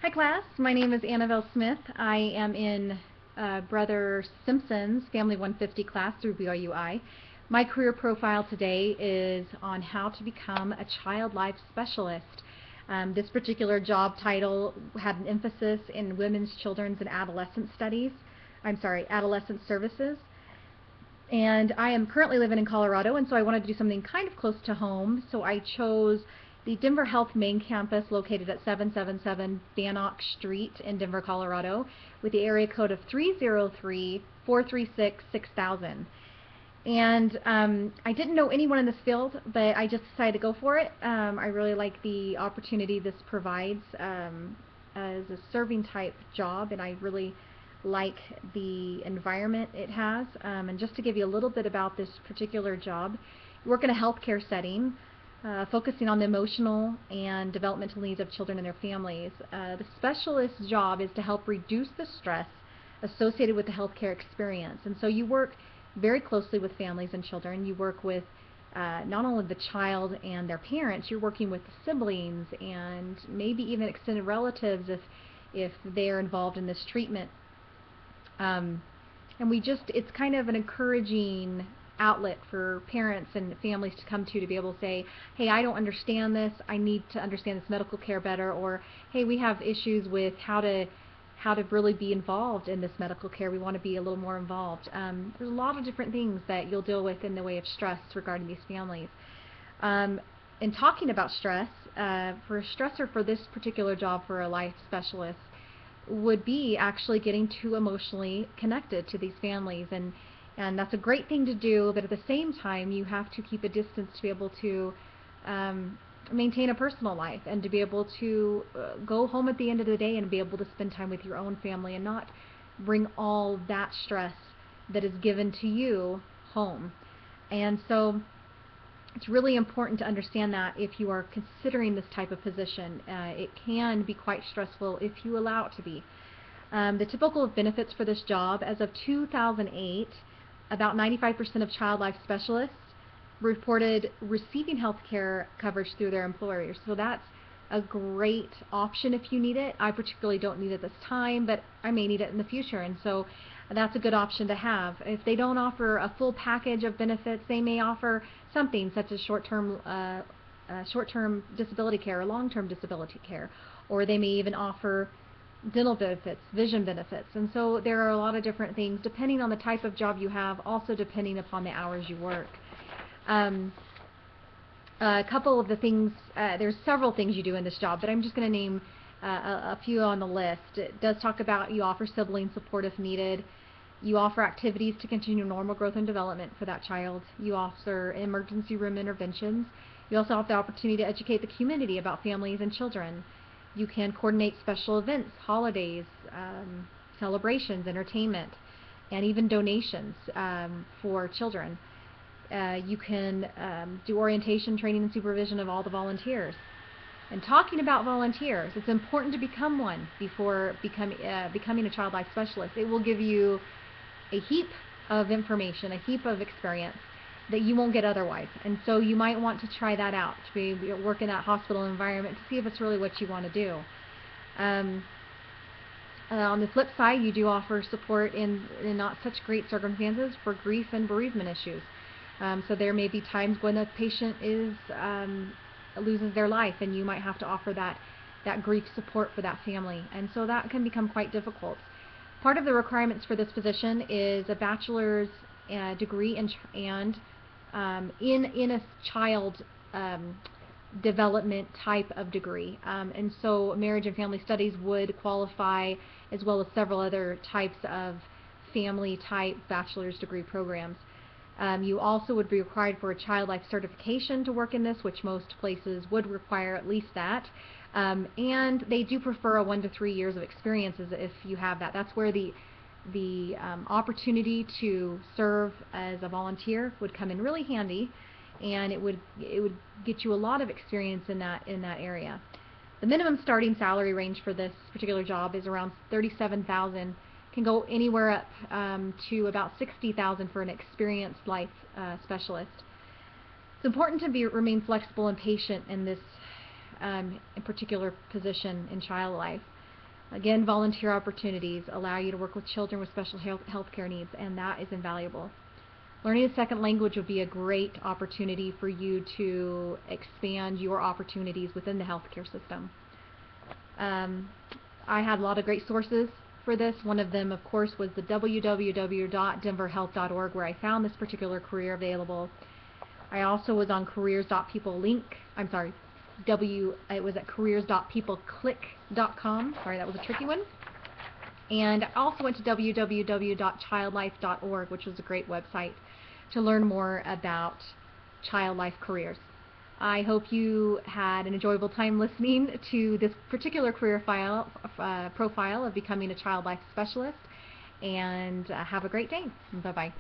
Hi class, my name is Annabelle Smith. I am in Brother Simpson's Family 150 class through BYUI. My career profile today is on how to become a child life specialist. This particular job title had an emphasis in women's, children's, and adolescent adolescent services. And I am currently living in Colorado, and so I wanted to do something kind of close to home, so I chose the Denver Health main campus located at 777 Bannock Street in Denver, Colorado, with the area code of 303-436-6000. And I didn't know anyone in this field, but I just decided to go for it. I really like the opportunity this provides as a serving type job, and I really like the environment it has. And just to give you a little bit about this particular job, you work in a healthcare setting, focusing on the emotional and developmental needs of children and their families. The specialist's job is to help reduce the stress associated with the healthcare experience. And so you work very closely with families and children. You work with not only the child and their parents, you're working with the siblings and maybe even extended relatives if they're involved in this treatment. And it's kind of an encouraging outlet for parents and families to come to be able to say, hey, I don't understand this, I need to understand this medical care better, or hey, we have issues with how to really be involved in this medical care, we want to be a little more involved. There's a lot of different things that you'll deal with in the way of stress regarding these families. In talking about stress, for a stressor for this particular job for a life specialist would be actually getting too emotionally connected to these families, and that's a great thing to do, but at the same time you have to keep a distance to be able to maintain a personal life and to be able to go home at the end of the day and be able to spend time with your own family and not bring all that stress that is given to you home. And so it's really important to understand that if you are considering this type of position. It can be quite stressful if you allow it to be. The typical benefits for this job, as of 2008, about 95% of child life specialists reported receiving health care coverage through their employers. So that's a great option if you need it. I particularly don't need it this time, but I may need it in the future, and so that's a good option to have. If they don't offer a full package of benefits, they may offer something such as short-term disability care or long-term disability care, or they may even offer dental benefits, vision benefits. And so there are a lot of different things depending on the type of job you have, also depending upon the hours you work. A couple of the things, there's several things you do in this job, but I'm just going to name a few on the list. It does talk about you offer sibling support if needed. You offer activities to continue normal growth and development for that child. You offer emergency room interventions. You also have the opportunity to educate the community about families and children. You can coordinate special events, holidays, celebrations, entertainment, and even donations for children. You can do orientation, training, and supervision of all the volunteers. And talking about volunteers, it's important to become one before becoming a child life specialist. It will give you a heap of information, a heap of experience that you won't get otherwise. And so you might want to try that out, to work in that hospital environment to see if it's really what you want to do. On the flip side, you do offer support in not such great circumstances for grief and bereavement issues. So there may be times when a patient loses their life, and you might have to offer that grief support for that family, and so that can become quite difficult. Part of the requirements for this position is a bachelor's degree in a child development type of degree, and so marriage and family studies would qualify, as well as several other types of family type bachelor's degree programs. You also would be required for a child life certification to work in this, which most places would require at least that. And they do prefer a 1 to 3 years of experience if you have that. That's where the opportunity to serve as a volunteer would come in really handy, and it would get you a lot of experience in that area. The minimum starting salary range for this particular job is around $37,000. Can go anywhere up to about $60,000 for an experienced life specialist. It's important to remain flexible and patient in this in particular position in child life. Again, volunteer opportunities allow you to work with children with special healthcare needs, and that is invaluable. Learning a second language would be a great opportunity for you to expand your opportunities within the healthcare system. I had a lot of great sources for this. One of them, of course, was the www.denverhealth.org, where I found this particular career available. I also was on careers.peoplelink. I'm sorry, it was at careers.peopleclick.com. Sorry, that was a tricky one. And I also went to www.childlife.org, which was a great website to learn more about child life careers. I hope you had an enjoyable time listening to this particular career profile of becoming a child life specialist, and have a great day. Bye-bye.